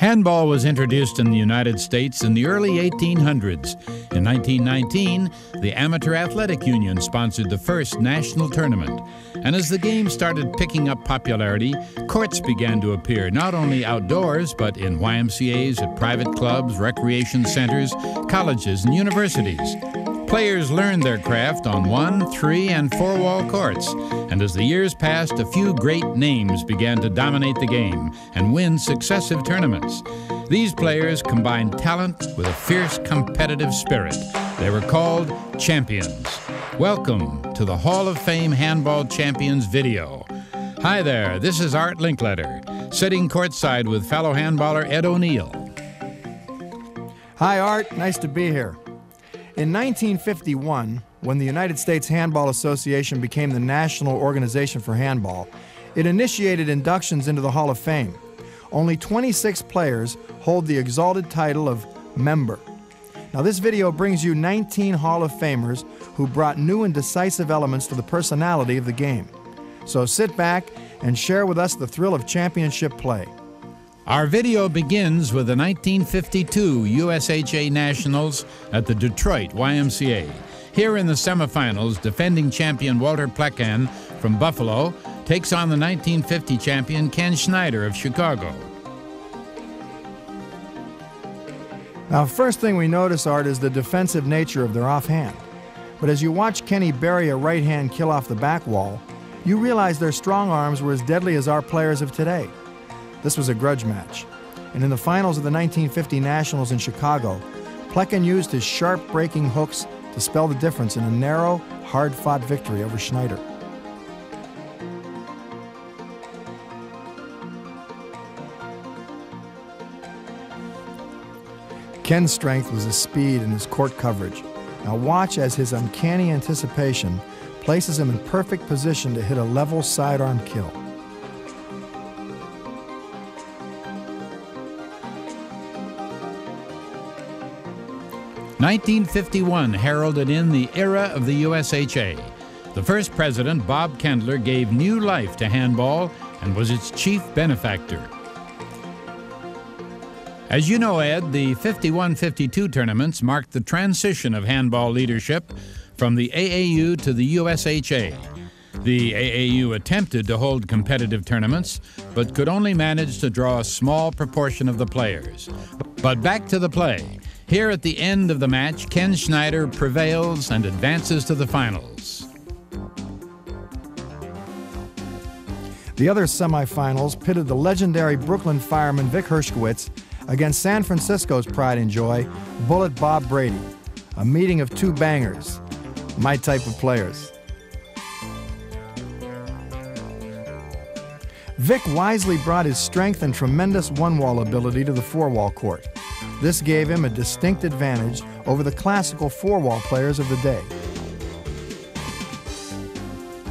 Handball was introduced in the United States in the early 1800s. In 1919, the Amateur Athletic Union sponsored the first national tournament. And as the game started picking up popularity, courts began to appear not only outdoors, but in YMCAs, at private clubs, recreation centers, colleges, and universities. Players learned their craft on 1-, 3-, and 4-wall courts, and as the years passed, a few great names began to dominate the game and win successive tournaments. These players combined talent with a fierce competitive spirit. They were called champions. Welcome to the Hall of Fame Handball Champions video. Hi there, this is Art Linkletter, sitting courtside with fellow handballer Ed O'Neill. Hi Art, nice to be here. In 1951, when the United States Handball Association became the national organization for handball, it initiated inductions into the Hall of Fame. Only 26 players hold the exalted title of member. Now this video brings you 19 Hall of Famers who brought new and decisive elements to the personality of the game. So sit back and share with us the thrill of championship play. Our video begins with the 1952 USHA Nationals at the Detroit YMCA. Here in the semifinals, defending champion Walter Plekan from Buffalo takes on the 1950 champion Ken Schneider of Chicago. Now, first thing we notice, Art, is the defensive nature of their offhand. But as you watch Kenny bury a right hand kill off the back wall, you realize their strong arms were as deadly as our players of today. This was a grudge match, and in the finals of the 1950 Nationals in Chicago, Plekan used his sharp breaking hooks to spell the difference in a narrow, hard-fought victory over Schneider. Ken's strength was his speed and his court coverage. Now watch as his uncanny anticipation places him in perfect position to hit a level sidearm kill. "1951 heralded in the era of the USHA. The first president, Bob Kendler, gave new life to handball and was its chief benefactor. As you know, Ed, the 51-52 tournaments marked the transition of handball leadership from the AAU to the USHA. The AAU attempted to hold competitive tournaments, but could only manage to draw a small proportion of the players. But back to the play. Here at the end of the match, Ken Schneider prevails and advances to the finals. The other semifinals pitted the legendary Brooklyn fireman Vic Hershkowitz against San Francisco's pride and joy, Bullet Bob Brady. A meeting of two bangers, my type of players. Vic wisely brought his strength and tremendous one-wall ability to the four-wall court. This gave him a distinct advantage over the classical four-wall players of the day.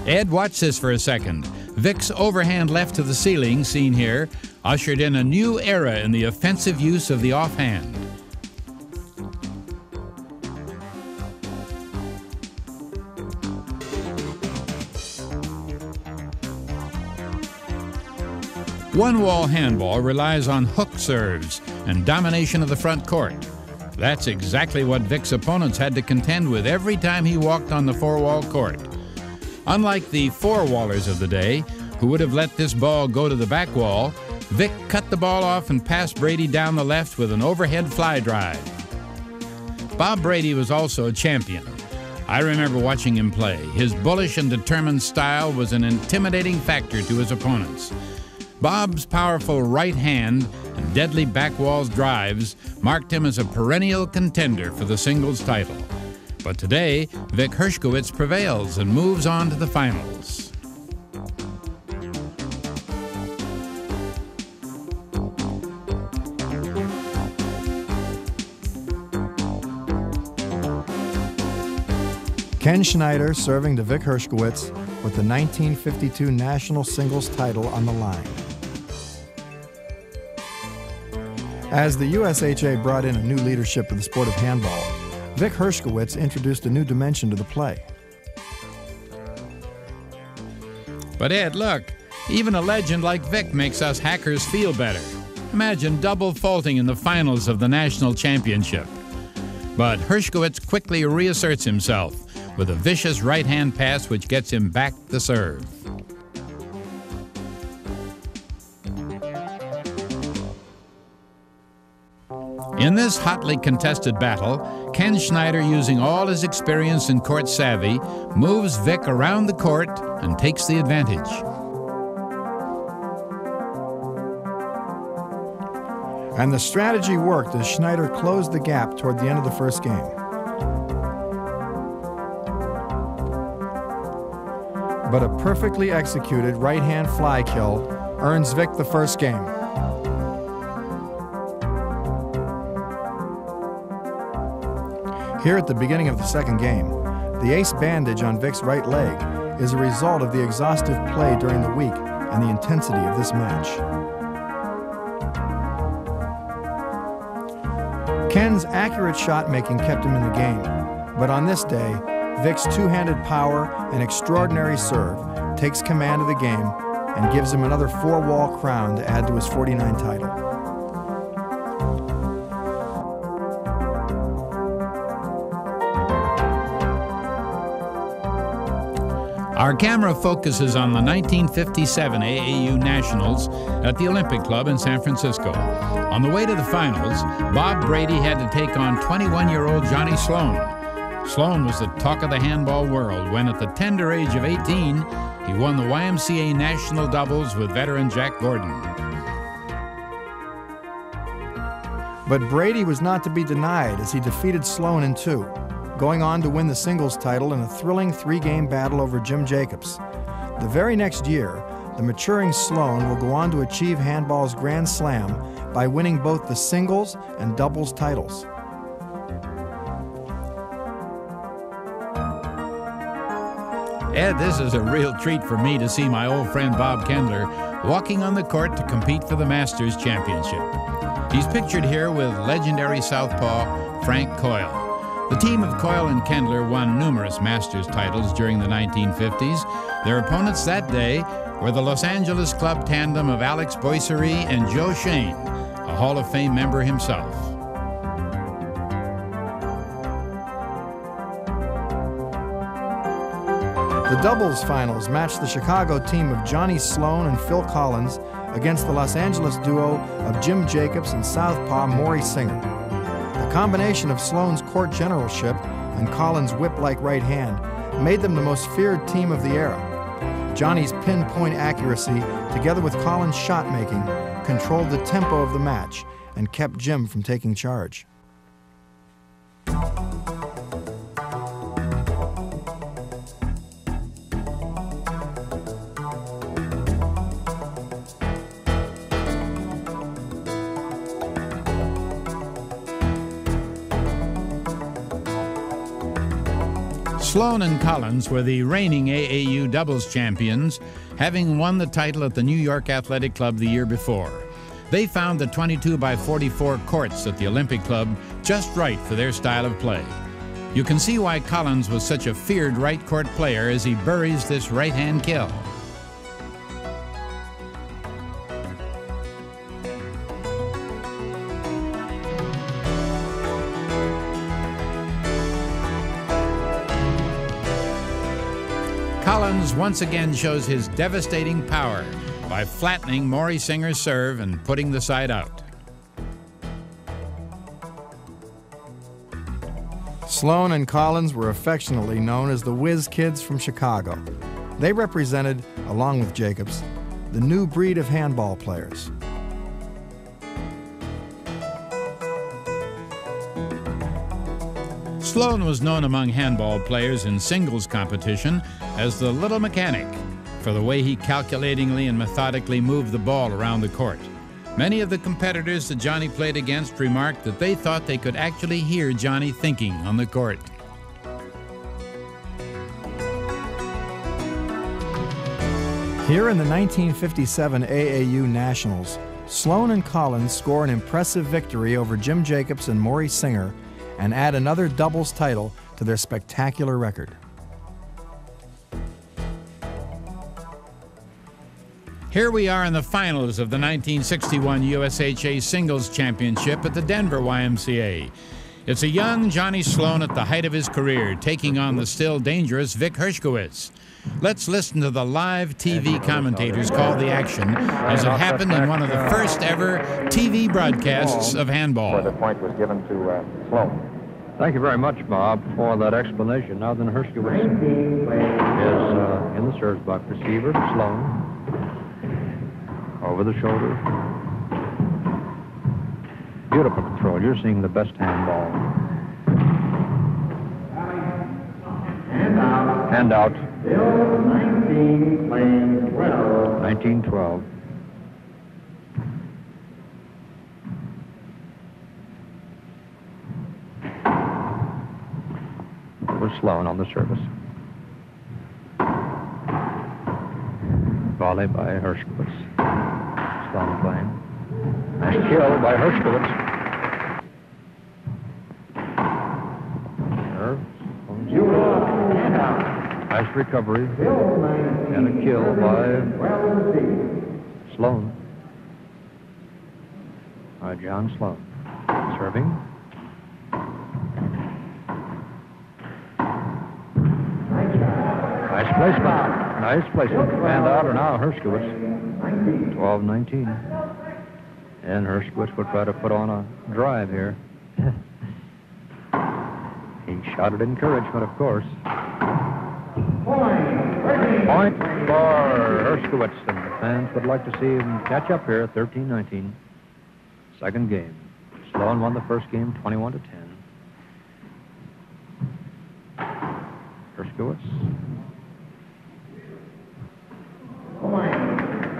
Ed, watch this for a second. Vic's overhand left to the ceiling, seen here, ushered in a new era in the offensive use of the offhand. One-wall handball relies on hook serves and domination of the front court. That's exactly what Vic's opponents had to contend with every time he walked on the four-wall court. Unlike the four-wallers of the day, who would have let this ball go to the back wall, Vic cut the ball off and passed Brady down the left with an overhead fly drive. Bob Brady was also a champion. I remember watching him play. His bullish and determined style was an intimidating factor to his opponents. Bob's powerful right hand and deadly backwalls drives marked him as a perennial contender for the singles title. But today, Vic Hershkowitz prevails and moves on to the finals. Ken Schneider serving to Vic Hershkowitz with the 1952 National Singles title on the line. As the USHA brought in a new leadership of the sport of handball, Vic Hershkowitz introduced a new dimension to the play. But Ed, look, even a legend like Vic makes us hackers feel better. Imagine double faulting in the finals of the national championship. But Hershkowitz quickly reasserts himself with a vicious right-hand pass which gets him back to serve. In this hotly contested battle, Ken Schneider, using all his experience and court savvy, moves Vic around the court and takes the advantage. And the strategy worked as Schneider closed the gap toward the end of the first game. But a perfectly executed right-hand fly kill earns Vic the first game. Here at the beginning of the second game, the ace bandage on Vic's right leg is a result of the exhaustive play during the week and the intensity of this match. Ken's accurate shot making kept him in the game, but on this day, Vic's two-handed power and extraordinary serve takes command of the game and gives him another four-wall crown to add to his 49 title. Our camera focuses on the 1957 AAU Nationals at the Olympic Club in San Francisco. On the way to the finals, Bob Brady had to take on 21-year-old Johnny Sloan. Sloan was the talk of the handball world when, at the tender age of 18, he won the YMCA national doubles with veteran Jack Gordon. But Brady was not to be denied as he defeated Sloan in two, going on to win the singles title in a thrilling three-game battle over Jim Jacobs. The very next year, the maturing Sloan will go on to achieve handball's Grand Slam by winning both the singles and doubles titles. Ed, this is a real treat for me to see my old friend Bob Kendler walking on the court to compete for the Masters Championship. He's pictured here with legendary southpaw Frank Coyle. The team of Coyle and Kendler won numerous Masters titles during the 1950s. Their opponents that day were the Los Angeles club tandem of Alex Boiserie and Joe Shane, a Hall of Fame member himself. The doubles finals matched the Chicago team of Johnny Sloan and Phil Collins against the Los Angeles duo of Jim Jacobs and southpaw Maury Singer. The combination of Sloan's court generalship and Collins' whip-like right hand made them the most feared team of the era. Johnny's pinpoint accuracy, together with Collins' shot-making, controlled the tempo of the match and kept Jim from taking charge. Sloan and Collins were the reigning AAU doubles champions, having won the title at the New York Athletic Club the year before. They found the 22x44 courts at the Olympic Club just right for their style of play. You can see why Collins was such a feared right court player as he buries this right-hand kill. Collins once again shows his devastating power by flattening Maury Singer's serve and putting the side out. Sloan and Collins were affectionately known as the Whiz Kids from Chicago. They represented, along with Jacobs, the new breed of handball players. Sloan was known among handball players in singles competition as the Little Mechanic for the way he calculatingly and methodically moved the ball around the court. Many of the competitors that Johnny played against remarked that they thought they could actually hear Johnny thinking on the court. Here in the 1957 AAU Nationals, Sloan and Collins score an impressive victory over Jim Jacobs and Maury Singer and add another doubles title to their spectacular record. Here we are in the finals of the 1961 USHA Singles Championship at the Denver YMCA. It's a young Johnny Sloan at the height of his career, taking on the still dangerous Vic Hershkowitz. Let's listen to the live TV commentators call the action as it happened in one of the first ever TV broadcasts of handball. Where the point was given to Sloan. Thank you very much, Bob, for that explanation. Now then, Hershkowitz is in the service box. Receiver, Sloan. Over the shoulder. Beautiful control. You're seeing the best handball. Hand out. 19, playing 12. 19-12. Was Sloan on the service. Volley by Hershkowitz. Sloan playing. Nice kill by Hershkowitz. Nice recovery. And a kill by Sloan. By John Sloan. Serving. Nice placement. Nice placement. And out and now Hershkowitz. 12-19. And Hershkowitz will try to put on a drive here. He shot it encouragement, of course. Point for Hershkowitz, and the fans would like to see him catch up here, 13-19. Second game. Sloan won the first game, 21-10. Hershkowitz.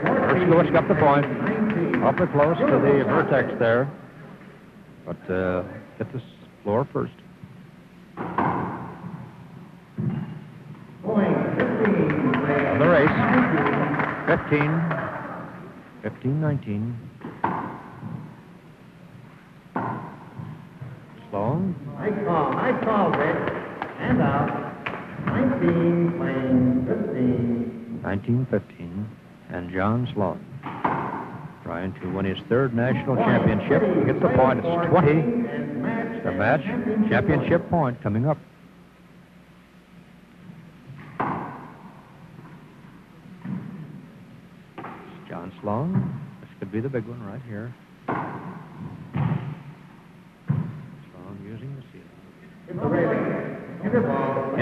Hershkowitz got the point. Awfully close to the vertex there. But hit the floor first. On the race. 15-19. Sloan. I call it. And out. 19, playing 15. 19-15. And John Sloan trying to win his third national championship. He gets the point. It's 20. It's the match championship point coming up. It's John Sloan. This could be the big one right here. Sloan using the ceiling. Hit the railing. Hinder ball.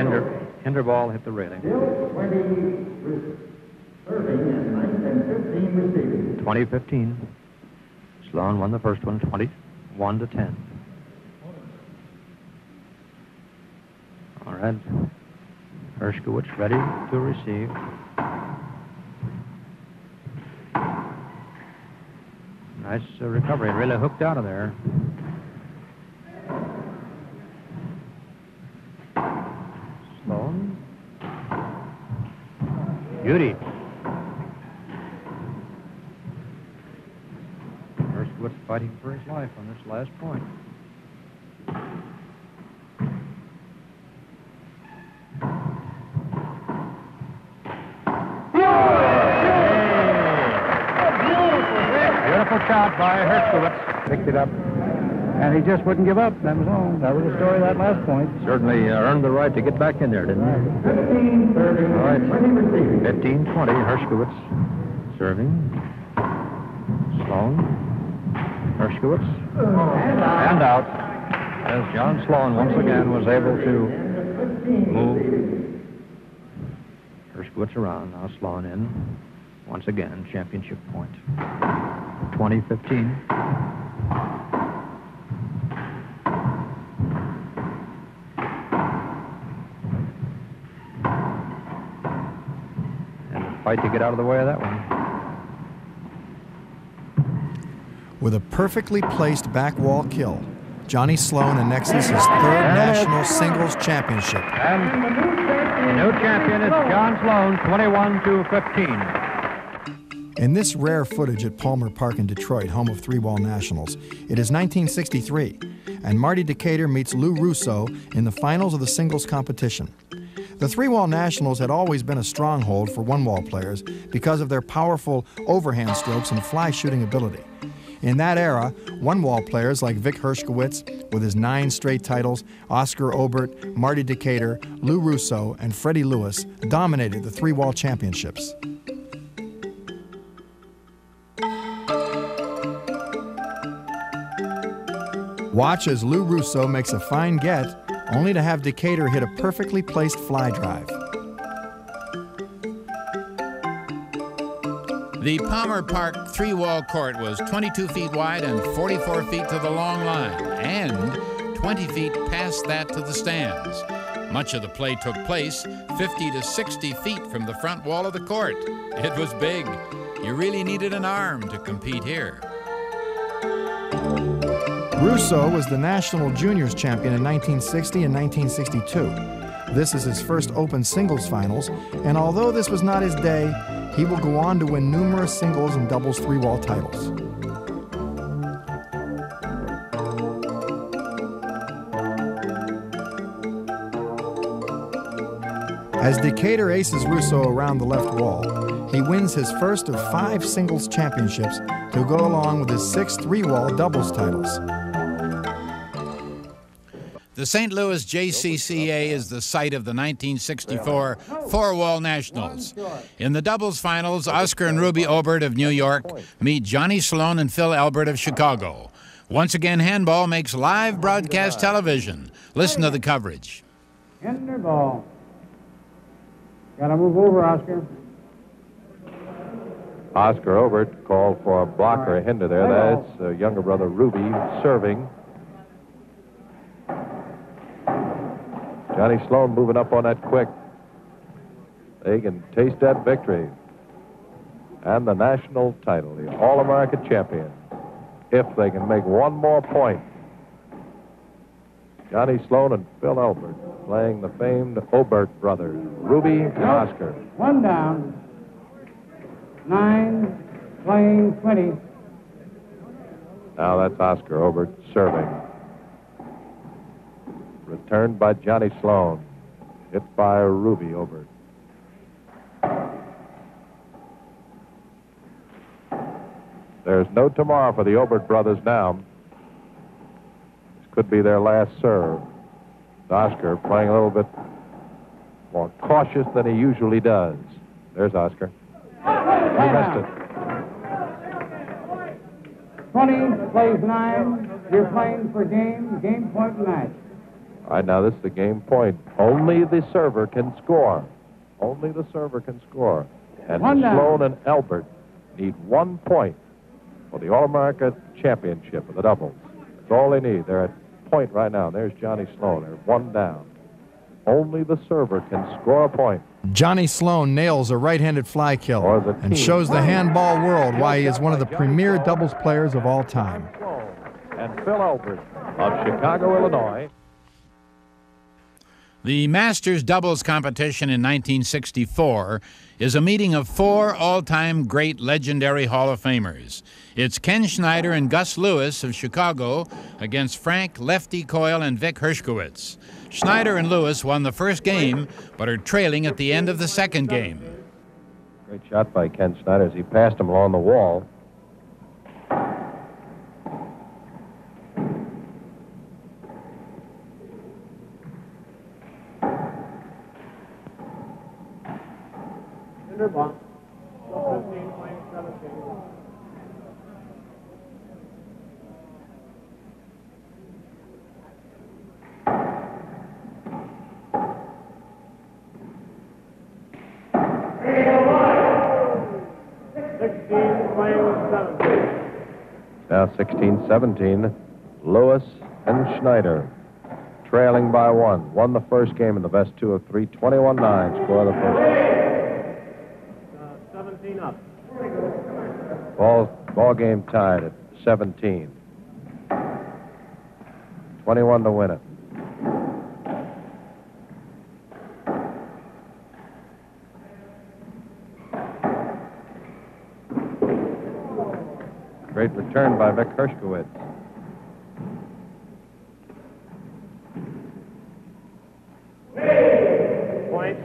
Hinder ball hit the railing. 20-15. Sloan won the first one, 21-10. All right. Hershkowitz ready to receive. Nice recovery. Really hooked out of there. Sloan. Beauty. Hershkowitz fighting for his life on this last point. Beautiful shot by Hershkowitz. Picked it up, and he just wouldn't give up. That was all. That was the story of that last point. Certainly earned the right to get back in there, didn't he? 15-30. All right. 15-20. Hershkowitz serving. Sloan. Hershkowitz. And out. As John Sloan once again was able to move Hershkowitz around. Now Sloan in. Once again, championship point. 20-15. And a fight to get out of the way of that one. With a perfectly placed back wall kill, Johnny Sloan annexes his third national singles championship. And the new champion is John Sloan, 21-15. In this rare footage at Palmer Park in Detroit, home of three-ball nationals, it is 1963, and Marty Decatur meets Lou Russo in the finals of the singles competition. The three-wall Nationals had always been a stronghold for one-wall players because of their powerful overhand strokes and fly shooting ability. In that era, one-wall players like Vic Hershkowitz, with his 9 straight titles, Oscar Obert, Marty Decatur, Lou Russo, and Freddie Lewis dominated the three-wall championships. Watch as Lou Russo makes a fine get, only to have Decatur hit a perfectly placed fly drive. The Palmer Park three-wall court was 22 feet wide and 44 feet to the long line, and 20 feet past that to the stands. Much of the play took place 50 to 60 feet from the front wall of the court. It was big. You really needed an arm to compete here. Russo was the National Juniors champion in 1960 and 1962. This is his first open singles finals, and although this was not his day, he will go on to win numerous singles and doubles three-wall titles. As Decatur aces Russo around the left wall, he wins his first of 5 singles championships to go along with his 6 three-wall doubles titles. The St. Louis JCCA is the site of the 1964 four-wall Nationals. In the doubles finals, Oscar and Ruby Obert of New York meet Johnny Sloan and Phil Albert of Chicago. Once again, Handball makes live broadcast television. Listen to the coverage. Handball. Gotta move over, Oscar. Oscar Obert called for a block or a hinder there. That's younger brother Ruby serving. Johnny Sloan moving up on that quick. They can taste that victory. And the national title, the All-America champion, if they can make one more point. Johnny Sloan and Phil Albert playing the famed Obert brothers, Ruby and Oscar. 1 down. 9, playing 20. Now that's Oscar Obert serving. Returned by Johnny Sloan. Hit by Ruby Obert. There's no tomorrow for the Obert brothers now. This could be their last serve. Oscar playing a little bit more cautious than he usually does. There's Oscar. He missed it. 20, plays 9. You're playing for game point tonight. All right, now this is the game point. Only the server can score. Only the server can score. And Sloan and Albert need 1 point for the All-America Championship of the doubles. That's all they need. They're at point right now. There's Johnny Sloan. They're 1 down. Only the server can score a point. Johnny Sloan nails a right-handed fly killer and shows the handball world why he is one of the premier doubles players of all time. And Phil Albert of Chicago, Illinois. The Masters doubles competition in 1964 is a meeting of 4 all-time great legendary Hall of Famers. It's Ken Schneider and Gus Lewis of Chicago against Frank Lefty Coyle and Vic Hershkowitz. Schneider and Lewis won the first game, but are trailing at the end of the second game. Great shot by Ken Schneider as he passed him along the wall. Ball. 15, playing 17. Now 16-17, Lewis and Schneider trailing by 1. Won the first game in the best 2 of 3, 21-9. Score the first. 17 up. Ball game tied at 17. 21 to win it. Great return by Vic Hershkowitz. Point.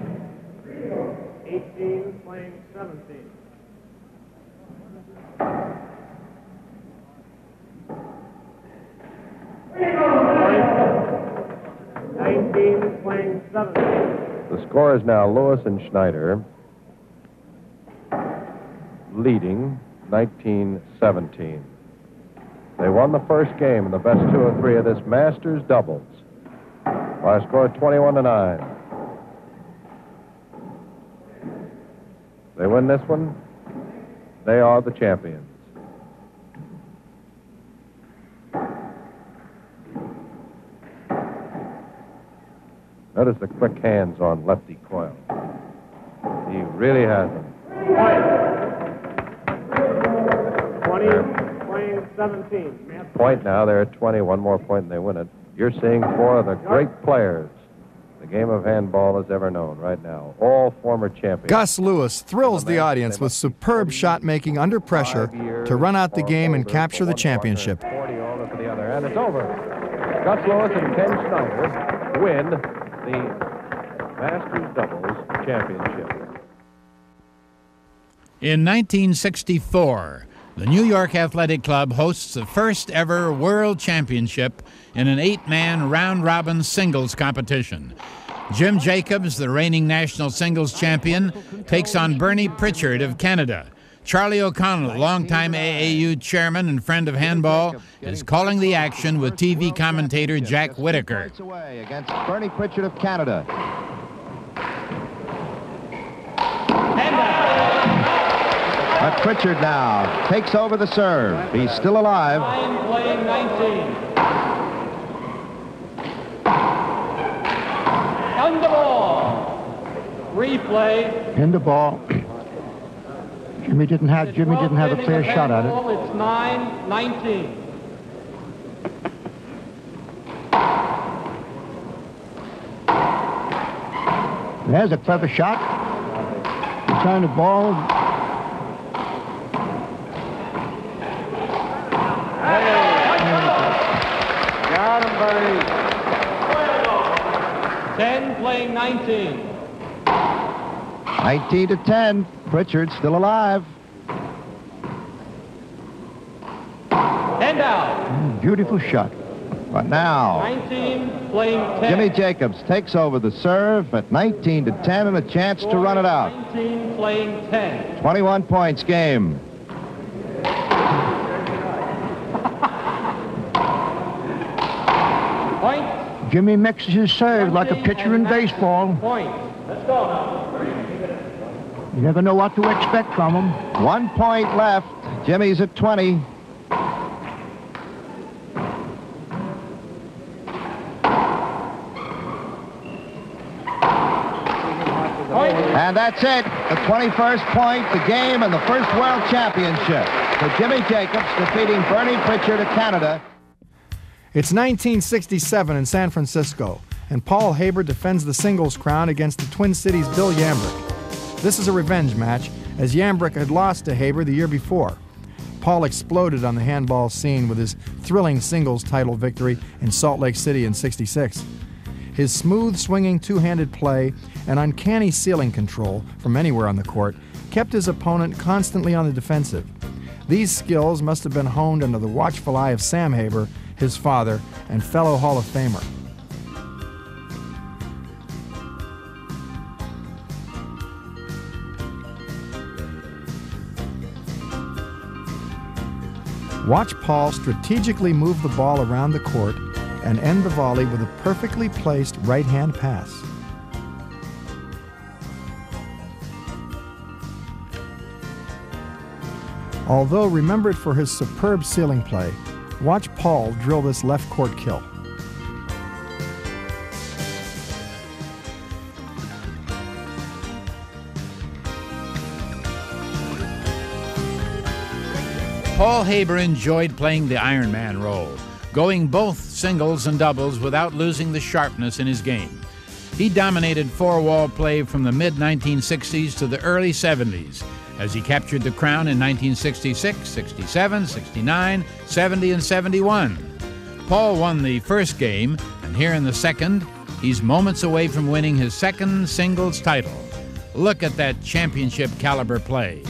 Playing 17. The score is now Lewis and Schneider leading 19-17. They won the first game in the best 2 of 3 of this Masters doubles by a score of 21-9. They win this one, they are the champions. Notice the quick hands on Lefty Coyle. He really has them. 20, playing 17. Point now, they're at 20. One more point and they win it. You're seeing 4 of the great players the game of handball has ever known right now. All former champions. Gus Lewis thrills the audience with superb shot making under pressure to run out the game and capture the championship. 40 all for the other, and it's over. Gus Lewis and Ken Schneider win the Masters Doubles Championship. In 1964, the New York Athletic Club hosts the first ever World Championship in an 8-man round-robin singles competition. Jim Jacobs, the reigning national singles champion, takes on Bernie Pritchard of Canada. Charlie O'Connell, longtime AAU chairman and friend of handball, is calling the action with TV commentator Jack Whitaker. Away against Bernie Pritchard of Canada. But Pritchard now takes over the serve. He's still alive. Playing 19. Handball. Replay. In the ball. Jimmy didn't have a clear shot at it. It's 9-19. There's a clever shot. Return the ball. Got him, Bernie. 10 playing 19. 19-10. Pritchard still alive. And out. Beautiful shot. But now 19 playing 10. Jimmy Jacobs takes over the serve at 19-10 and a chance to run it out. 19 playing 10. 21 points game. Point. Jimmy mixes his serve like a pitcher in baseball. Point. Let's go. You never know what to expect from him. 1 point left. Jimmy's at 20. And that's it. The 21st point, the game, and the first World Championship for Jimmy Jacobs defeating Bernie Pritchard of Canada. It's 1967 in San Francisco, and Paul Haber defends the singles crown against the Twin Cities' Bill Yambrick. This is a revenge match, as Yambrick had lost to Haber the year before. Paul exploded on the handball scene with his thrilling singles title victory in Salt Lake City in '66. His smooth, swinging two-handed play and uncanny ceiling control from anywhere on the court kept his opponent constantly on the defensive. These skills must have been honed under the watchful eye of Sam Haber, his father, and fellow Hall of Famer. Watch Paul strategically move the ball around the court and end the volley with a perfectly placed right-hand pass. Although remembered for his superb ceiling play, watch Paul drill this left court kill. Paul Haber enjoyed playing the Iron Man role, going both singles and doubles without losing the sharpness in his game. He dominated four-wall play from the mid-1960s to the early 70s, as he captured the crown in 1966, 67, 69, 70, and 71. Paul won the first game, and here in the second, he's moments away from winning his second singles title. Look at that championship caliber play.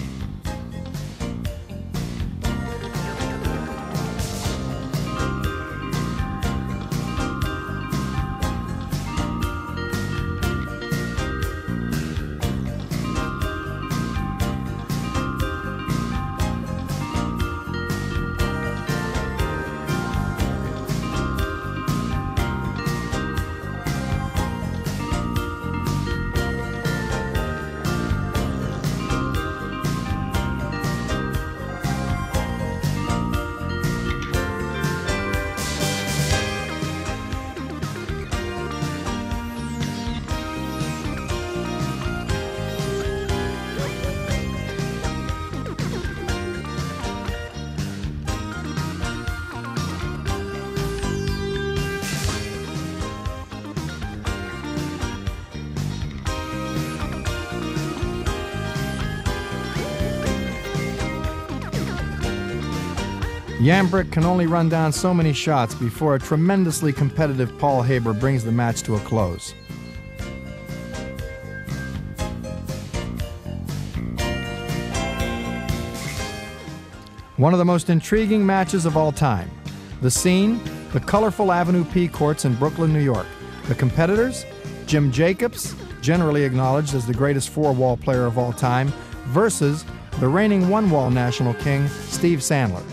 Yambrick can only run down so many shots before a tremendously competitive Paul Haber brings the match to a close. One of the most intriguing matches of all time. The scene, the colorful Avenue P courts in Brooklyn, New York. The competitors, Jim Jacobs, generally acknowledged as the greatest four-wall player of all time, versus the reigning one-wall national king, Steve Sandler.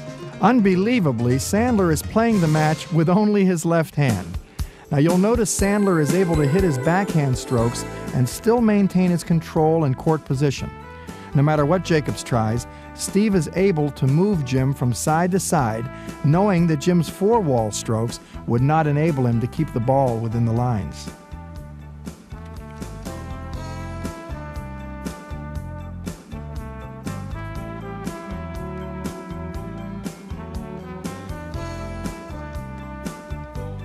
Unbelievably, Sandler is playing the match with only his left hand. Now you'll notice Sandler is able to hit his backhand strokes and still maintain his control and court position. No matter what Jacobs tries, Steve is able to move Jim from side to side, knowing that Jim's four-wall strokes would not enable him to keep the ball within the lines.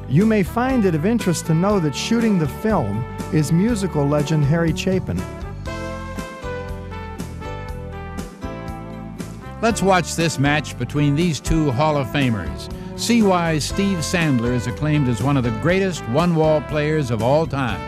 You may find it of interest to know that shooting the film is musical legend Harry Chapin. Let's watch this match between these two Hall of Famers. See why Steve Sandler is acclaimed as one of the greatest one-wall players of all time.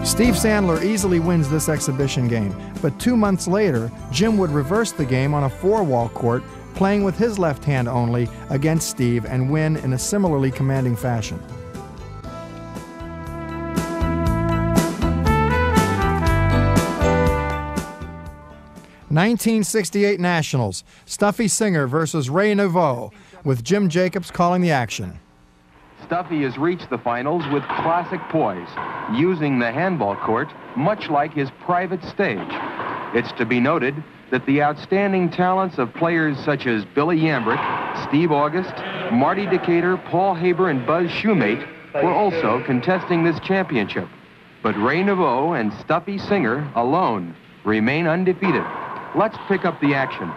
Steve Sandler easily wins this exhibition game, but 2 months later, Jim would reverse the game on a four-wall court, playing with his left hand only against Steve, and win in a similarly commanding fashion. '68 Nationals, Stuffy Singer versus Ray Nouveau, with Jim Jacobs calling the action. Stuffy has reached the finals with classic poise, using the handball court much like his private stage. It's to be noted that the outstanding talents of players such as Billy Yambrick, Steve August, Marty Decatur, Paul Haber, and Buzz Shoemate were also contesting this championship. But Ray Nouveau and Stuffy Singer alone remain undefeated. Let's pick up the action.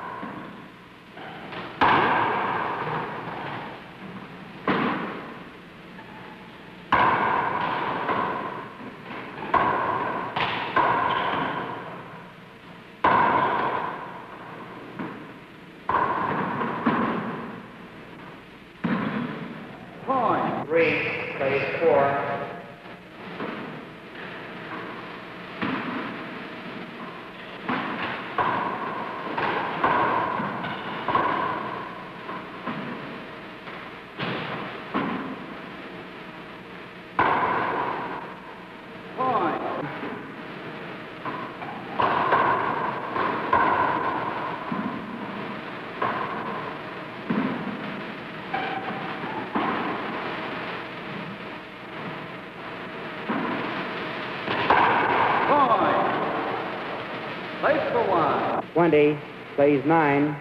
Place for one. 20, plays 9.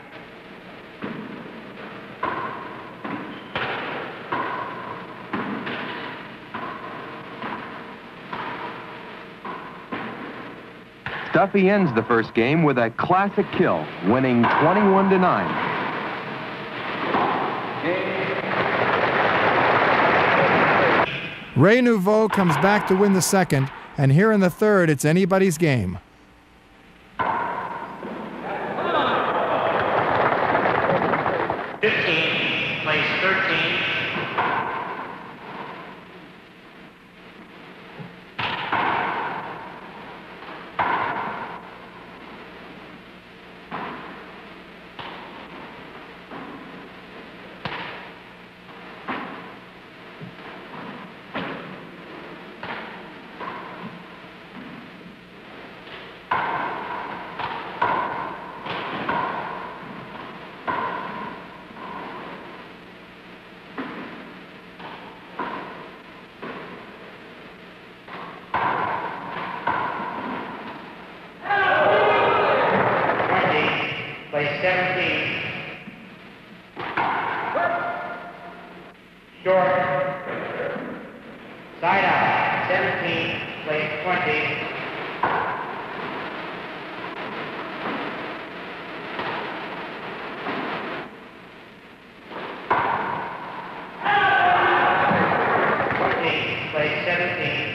Stuffy ends the first game with a classic kill, winning 21-9. Ray Nouveau comes back to win the second, and here in the third, it's anybody's game. Short. Side out. 17, place 20. Place 17.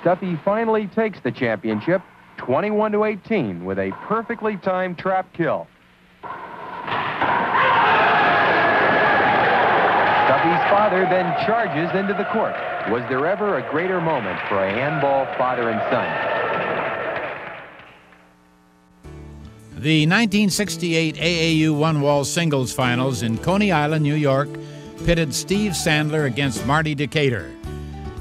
Duffy finally takes the championship, 21-18, with a perfectly timed trap kill. Duffy's father then charges into the court. Was there ever a greater moment for a handball father and son? The 1968 AAU one-wall singles finals in Coney Island, New York, pitted Steve Sandler against Marty Decatur.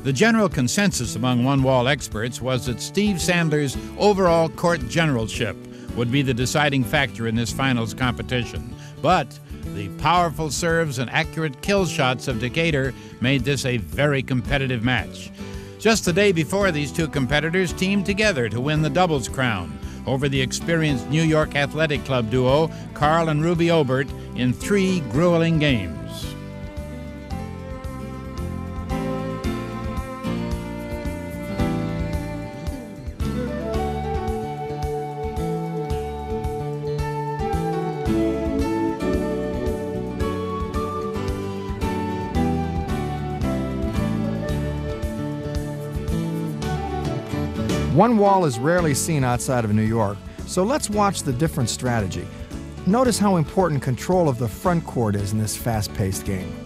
The general consensus among one-wall experts was that Steve Sandler's overall court generalship would be the deciding factor in this finals competition. But the powerful serves and accurate kill shots of Decatur made this a very competitive match. Just the day before, these two competitors teamed together to win the doubles crown over the experienced New York Athletic Club duo, Carl and Ruby Obert, in 3 grueling games. One wall is rarely seen outside of New York, so let's watch the different strategy. Notice how important control of the front court is in this fast-paced game.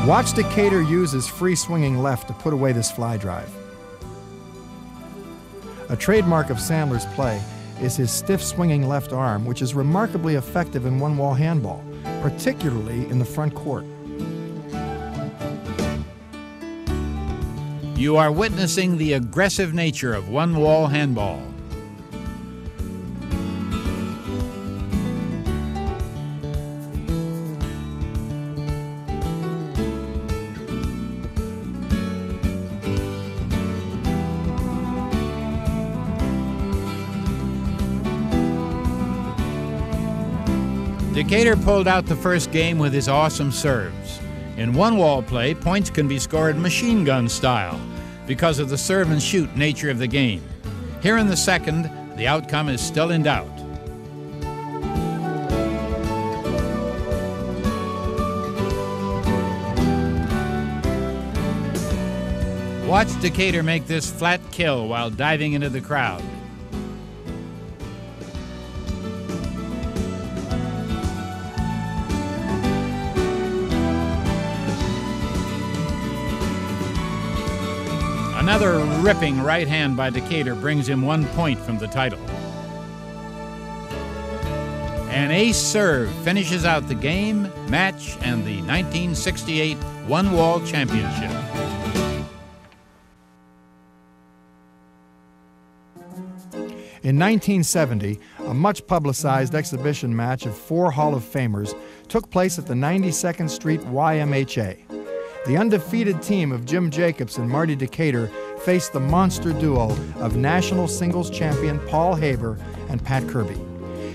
Watch Decatur use his free-swinging left to put away this fly drive. A trademark of Sandler's play is his stiff-swinging left arm, which is remarkably effective in one-wall handball, particularly in the front court. You are witnessing the aggressive nature of one-wall handball. Decatur pulled out the first game with his awesome serves. In one-wall play, points can be scored machine gun style because of the serve-and-shoot nature of the game. Here in the second, the outcome is still in doubt. Watch Decatur make this flat kill while diving into the crowd. Another ripping right hand by Decatur brings him 1 point from the title. An ace serve finishes out the game, match, and the 1968 one-wall championship. In 1970, a much-publicized exhibition match of 4 Hall of Famers took place at the 92nd Street YMHA. The undefeated team of Jim Jacobs and Marty Decatur faced the monster duo of national singles champion Paul Haber and Pat Kirby.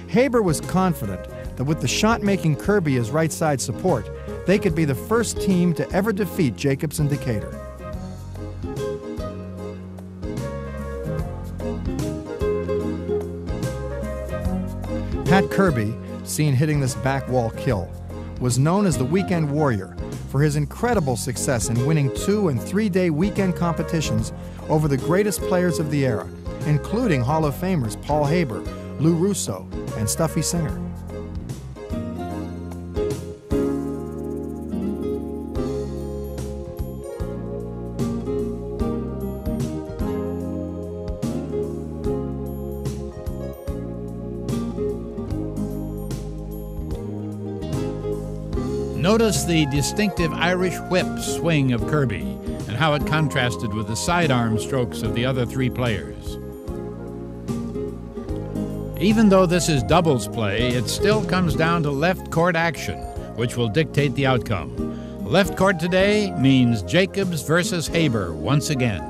Haber was confident that with the shot-making Kirby as right-side support, they could be the first team to ever defeat Jacobs and Decatur. Pat Kirby, seen hitting this back wall kill, was known as the Weekend Warrior for his incredible success in winning 2- and 3-day weekend competitions over the greatest players of the era, including Hall of Famers Paul Haber, Lou Russo, and Stuffy Singer. Notice the distinctive Irish whip swing of Kirby and how it contrasted with the sidearm strokes of the other 3 players. Even though this is doubles play, it still comes down to left court action, which will dictate the outcome. Left court today means Jacobs versus Haber once again.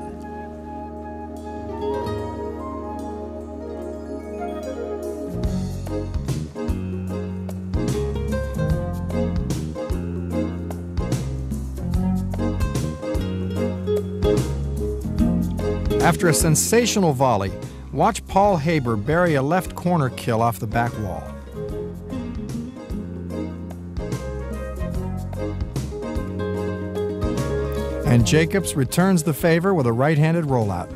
After a sensational volley, watch Paul Haber bury a left corner kill off the back wall. And Jacobs returns the favor with a right-handed rollout.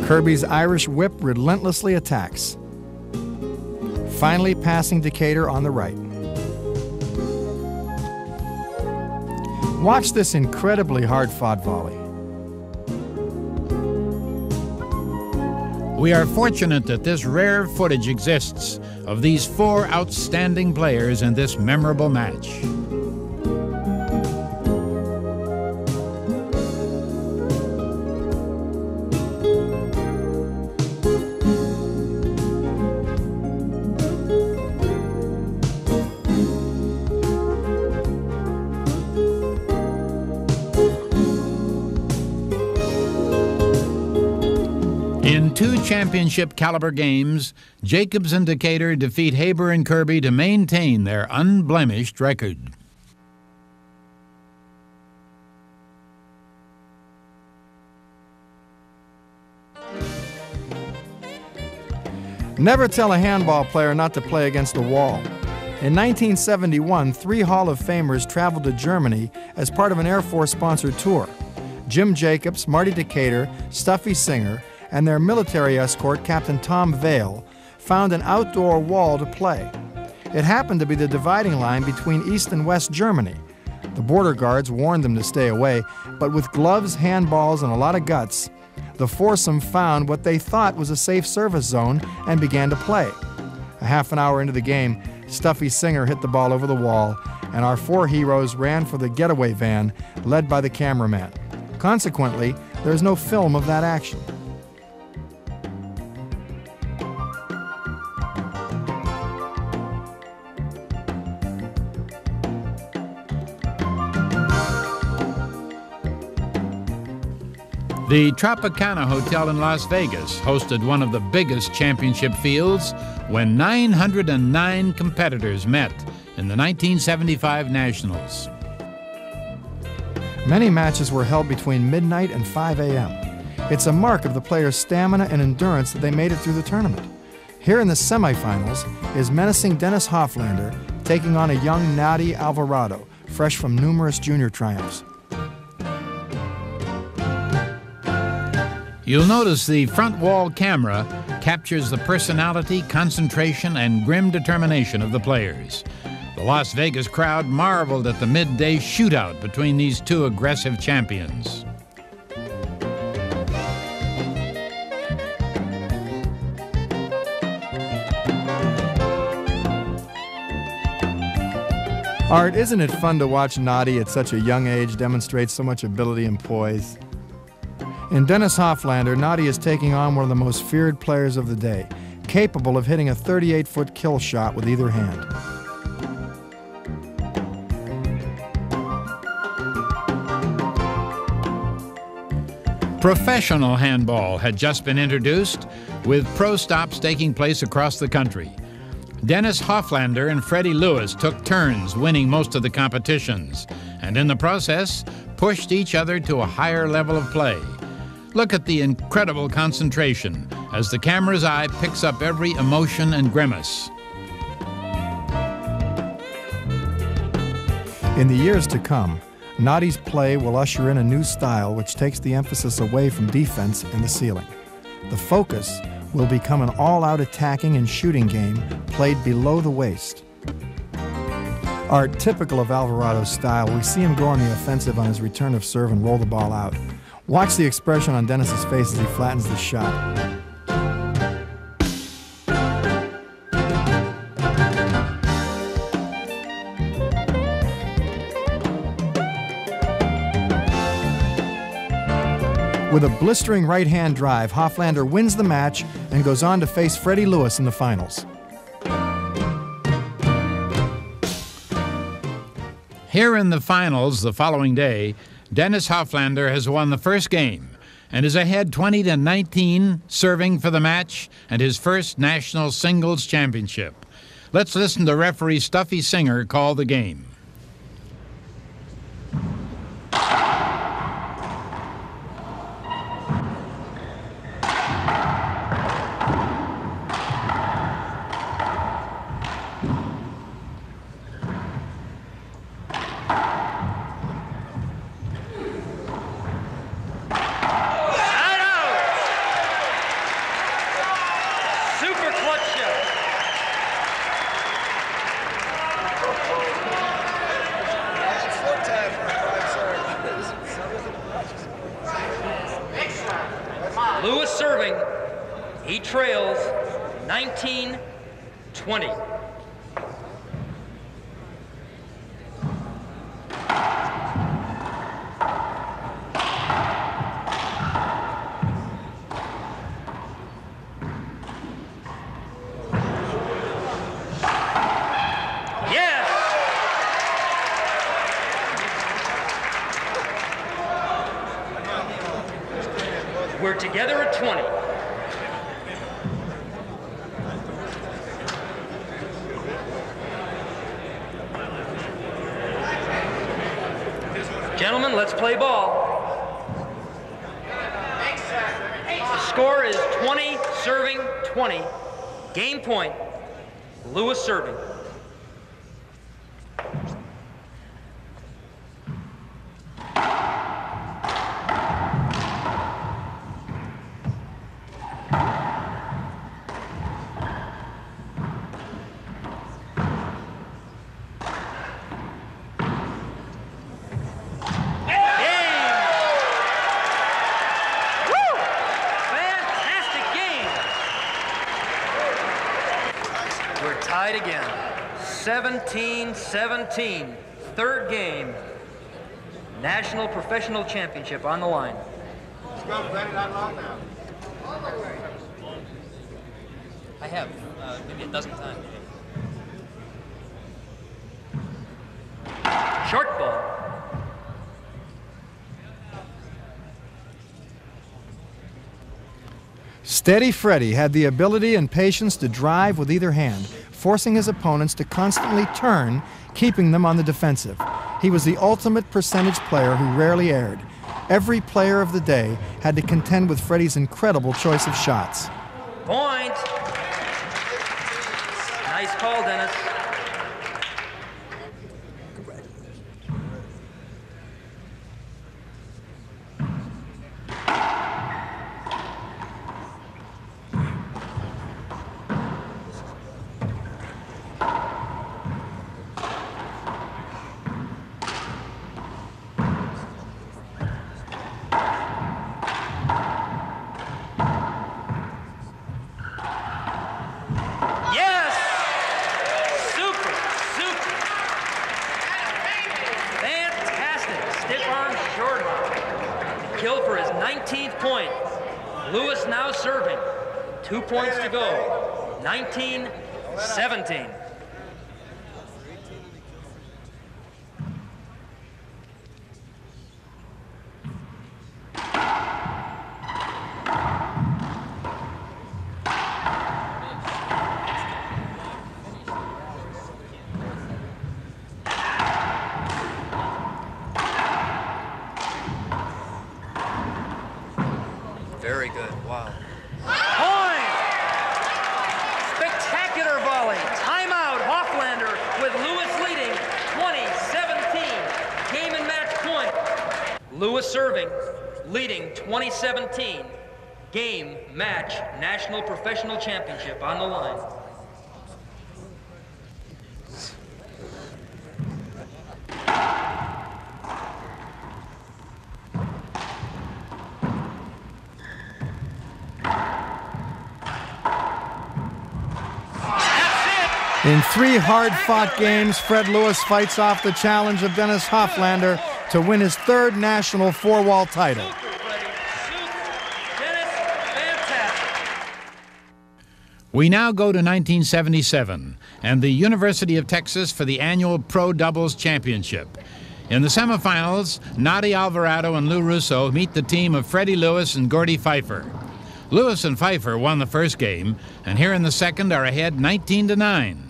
Kirby's Irish whip relentlessly attacks, finally passing Decatur on the right. Watch this incredibly hard-fought volley. We are fortunate that this rare footage exists of these 4 outstanding players in this memorable match. In 2 championship-caliber games, Jacobs and Decatur defeat Haber and Kirby to maintain their unblemished record. Never tell a handball player not to play against the wall. In 1971, 3 Hall of Famers traveled to Germany as part of an Air Force-sponsored tour. Jim Jacobs, Marty Decatur, Stuffy Singer, and their military escort, Captain Tom Vail, found an outdoor wall to play. It happened to be the dividing line between East and West Germany. The border guards warned them to stay away, but with gloves, handballs, and a lot of guts, the foursome found what they thought was a safe service zone and began to play. A half an hour into the game, Stuffy Singer hit the ball over the wall, and our 4 heroes ran for the getaway van, led by the cameraman. Consequently, there's no film of that action. The Tropicana Hotel in Las Vegas hosted one of the biggest championship fields when 909 competitors met in the 1975 Nationals. Many matches were held between midnight and 5 a.m. It's a mark of the players' stamina and endurance that they made it through the tournament. Here in the semifinals is menacing Dennis Hoflander taking on a young Nadi Alvarado, fresh from numerous junior triumphs. You'll notice the front wall camera captures the personality, concentration, and grim determination of the players. The Las Vegas crowd marveled at the midday shootout between these two aggressive champions. Art, isn't it fun to watch Noddy at such a young age demonstrate so much ability and poise? In Dennis Hoflander, Noddy is taking on one of the most feared players of the day, capable of hitting a 38-foot kill shot with either hand. Professional handball had just been introduced, with pro stops taking place across the country. Dennis Hoflander and Freddie Lewis took turns winning most of the competitions, and in the process, pushed each other to a higher level of play. Look at the incredible concentration as the camera's eye picks up every emotion and grimace. In the years to come, Noddy's play will usher in a new style which takes the emphasis away from defense and the ceiling. The focus will become an all-out attacking and shooting game played below the waist. Art, typical of Alvarado's style, we see him go on the offensive on his return of serve and roll the ball out. Watch the expression on Dennis's face as he flattens the shot. With a blistering right-hand drive, Hoflander wins the match and goes on to face Freddie Lewis in the finals. Here in the finals the following day, Dennis Hoflander has won the first game and is ahead 20-19, serving for the match and his first national singles championship. Let's listen to referee Stuffy Singer call the game. Lewis serving. He trails 19-20. We're together at 20. Gentlemen, let's play ball. The score is 20 serving 20. Game point. Lewis serving. Tied again, 17-17, third game, National Professional Championship on the line. Let's go, Brady, not long now. I have maybe a dozen times. Short ball. Steady Freddie had the ability and patience to drive with either hand, forcing his opponents to constantly turn, keeping them on the defensive. He was the ultimate percentage player who rarely erred. Every player of the day had to contend with Freddie's incredible choice of shots. Point. Nice call, Dennis. point. Lewis now serving. 2 points to go. 19-17. Very good. Wow. Point! Spectacular volley. Timeout. Hoflander with Lewis leading 20-17. Game and match point. Lewis serving, leading 20-17. Game, match, National Professional Championship on the line. In 3 hard-fought games, Fred Lewis fights off the challenge of Dennis Hoflander to win his 3rd national 4-wall title. We now go to 1977 and the University of Texas for the annual Pro Doubles Championship. In the semifinals, Nadi Alvarado and Lou Russo meet the team of Freddie Lewis and Gordy Pfeiffer. Lewis and Pfeiffer won the first game, and here in the second are ahead 19-9.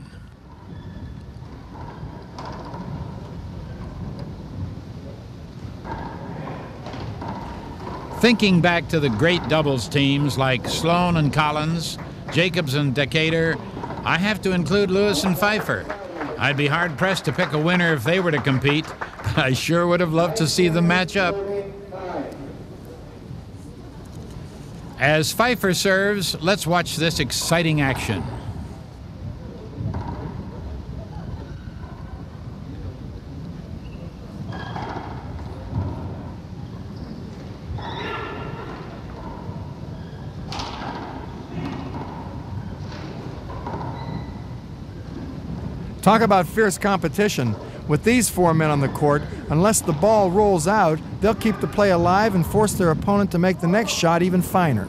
Thinking back to the great doubles teams like Sloan and Collins, Jacobs and Decatur, I have to include Lewis and Pfeiffer. I'd be hard-pressed to pick a winner if they were to compete, but I sure would have loved to see them match up. As Pfeiffer serves, let's watch this exciting action. Talk about fierce competition. With these 4 men on the court, unless the ball rolls out, they'll keep the play alive and force their opponent to make the next shot even finer.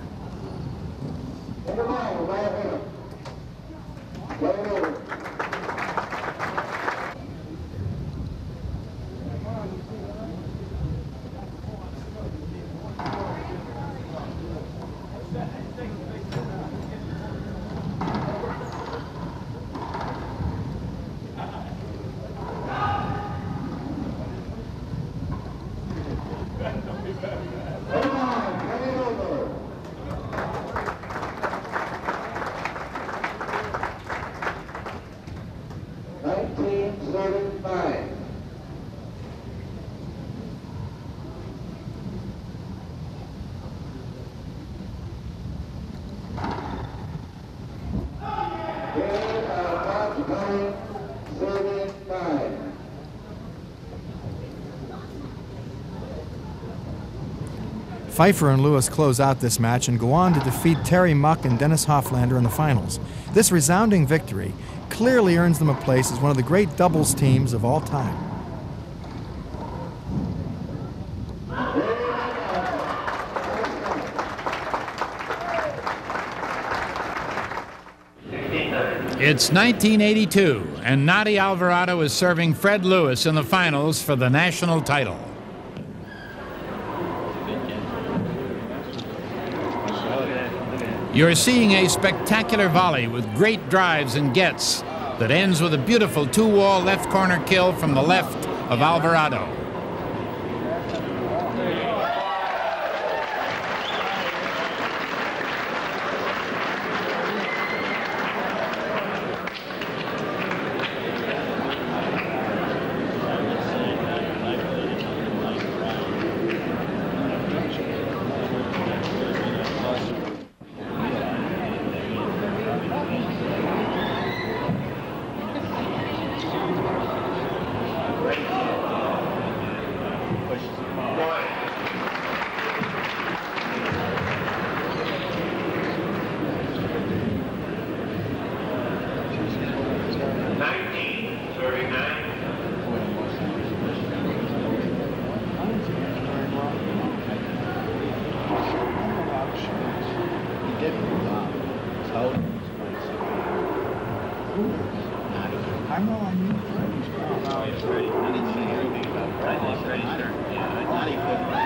Pfeiffer and Lewis close out this match and go on to defeat Terry Muck and Dennis Hoflander in the finals. This resounding victory clearly earns them a place as one of the great doubles teams of all time. It's 1982, and Nadi Alvarado is serving Fred Lewis in the finals for the national title. You're seeing a spectacular volley with great drives and gets that ends with a beautiful 2-wall left corner kill from the left of Alvarado. I know, I mean. No, it's Brady. I didn't say anything about Brady. I said Brady's turn. Yeah, not even.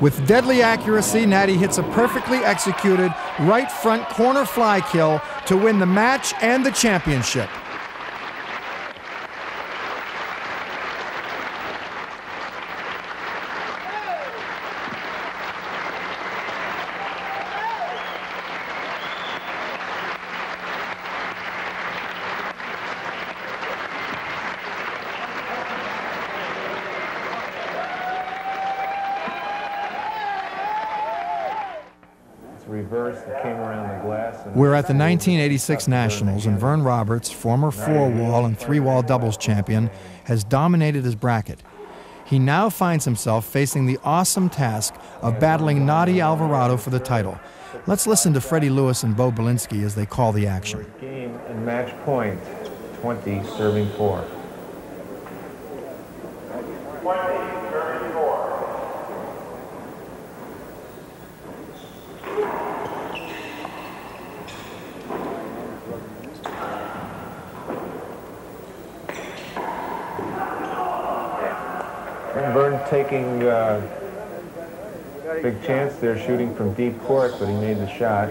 With deadly accuracy, Natty hits a perfectly executed right front corner fly kill to win the match and the championship. We're at the 1986 Nationals, and Vern Roberts, former four-wall and three-wall doubles champion, has dominated his bracket. He now finds himself facing the awesome task of battling Nadi Alvarado for the title. Let's listen to Freddie Lewis and Bo Belinsky as they call the action. Game and match point, 20 serving 4. Vern taking big chance there, shooting from deep court, but he made the shot.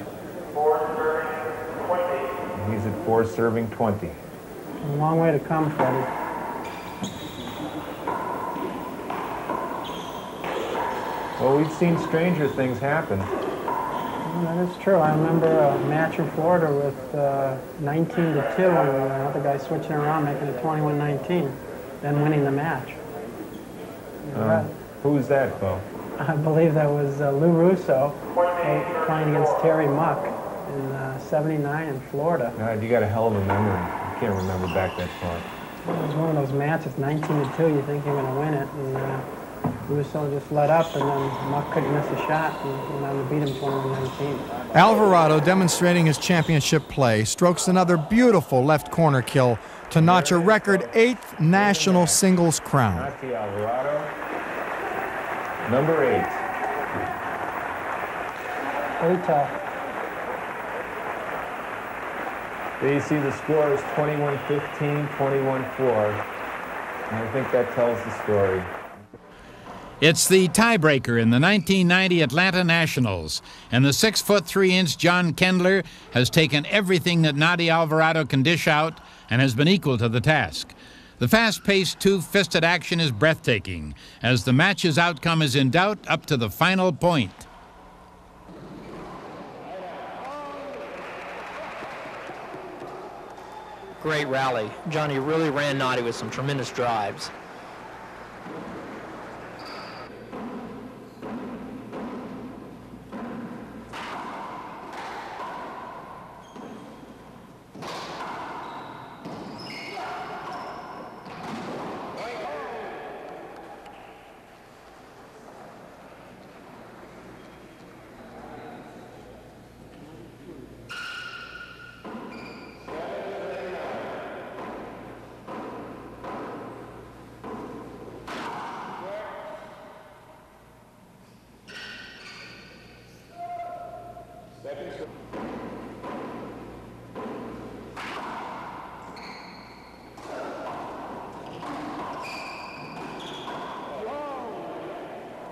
He's at 4 serving 20. A long way to come, Freddie. Well, we've seen stranger things happen. Well, that is true. I remember a match in Florida with 19-2, and another guy switching around, making it 21-19, then winning the match. Who was that, Bo? I believe that was Lou Russo playing against Terry Muck in '79 in Florida. God, you got a hell of a memory. I can't remember back that far. It was one of those matches, 19-2. You think you're going to win it, and Russo just let up, and then Muck couldn't miss a shot, and went on to beat him 21-19. Alvarado, demonstrating his championship play, strokes another beautiful left corner kill to notch a record 8th national singles crown. Nati Alvarado, number 8. Really tough. There you see the score is 21-15, 21-4. And I think that tells the story. It's the tiebreaker in the 1990 Atlanta Nationals, and the 6'3" John Kendler has taken everything that Nadi Alvarado can dish out and has been equal to the task. The fast-paced two-fisted action is breathtaking, as the match's outcome is in doubt up to the final point. Great rally. Johnny really ran Nadi with some tremendous drives.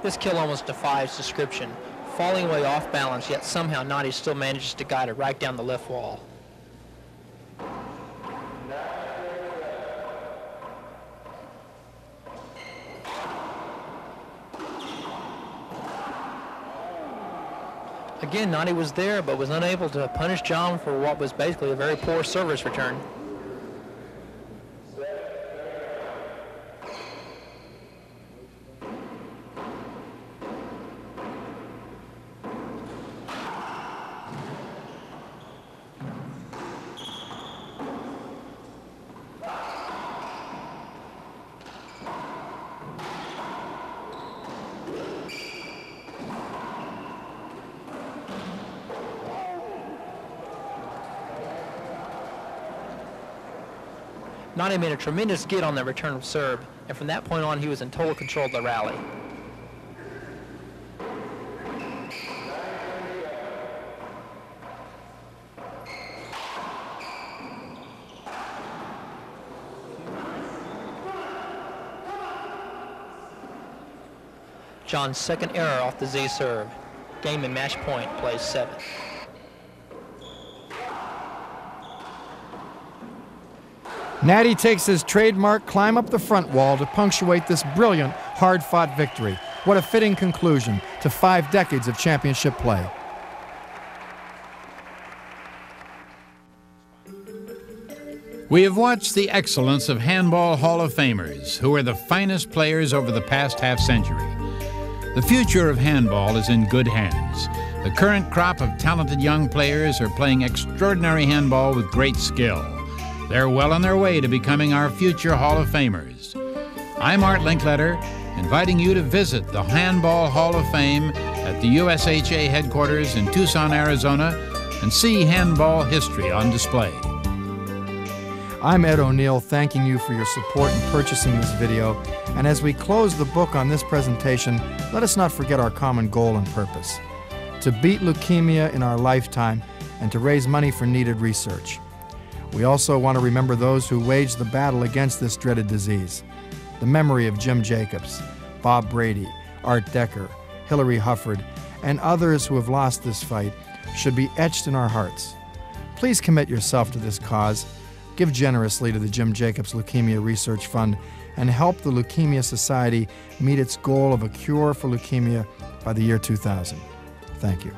This kill almost defies description. Falling away off balance, yet somehow Nadi still manages to guide it right down the left wall. Again, Nadi was there, but was unable to punish John for what was basically a very poor service return. Natty made a tremendous get on the return of serve, and from that point on, he was in total control of the rally. John's second error off the Z serve. Game and match point, plays 7. Natty takes his trademark climb up the front wall to punctuate this brilliant, hard-fought victory. What a fitting conclusion to 5 decades of championship play. We have watched the excellence of Handball Hall of Famers, who are the finest players over the past half-century. The future of handball is in good hands. The current crop of talented young players are playing extraordinary handball with great skill. They're well on their way to becoming our future Hall of Famers. I'm Art Linkletter, inviting you to visit the Handball Hall of Fame at the USHA headquarters in Tucson, Arizona, and see handball history on display. I'm Ed O'Neill, thanking you for your support in purchasing this video. And as we close the book on this presentation, let us not forget our common goal and purpose: to beat leukemia in our lifetime and to raise money for needed research. We also want to remember those who waged the battle against this dreaded disease. The memory of Jim Jacobs, Bob Brady, Art Decker, Hillary Hufford, and others who have lost this fight should be etched in our hearts. Please commit yourself to this cause. Give generously to the Jim Jacobs Leukemia Research Fund and help the Leukemia Society meet its goal of a cure for leukemia by the year 2000. Thank you.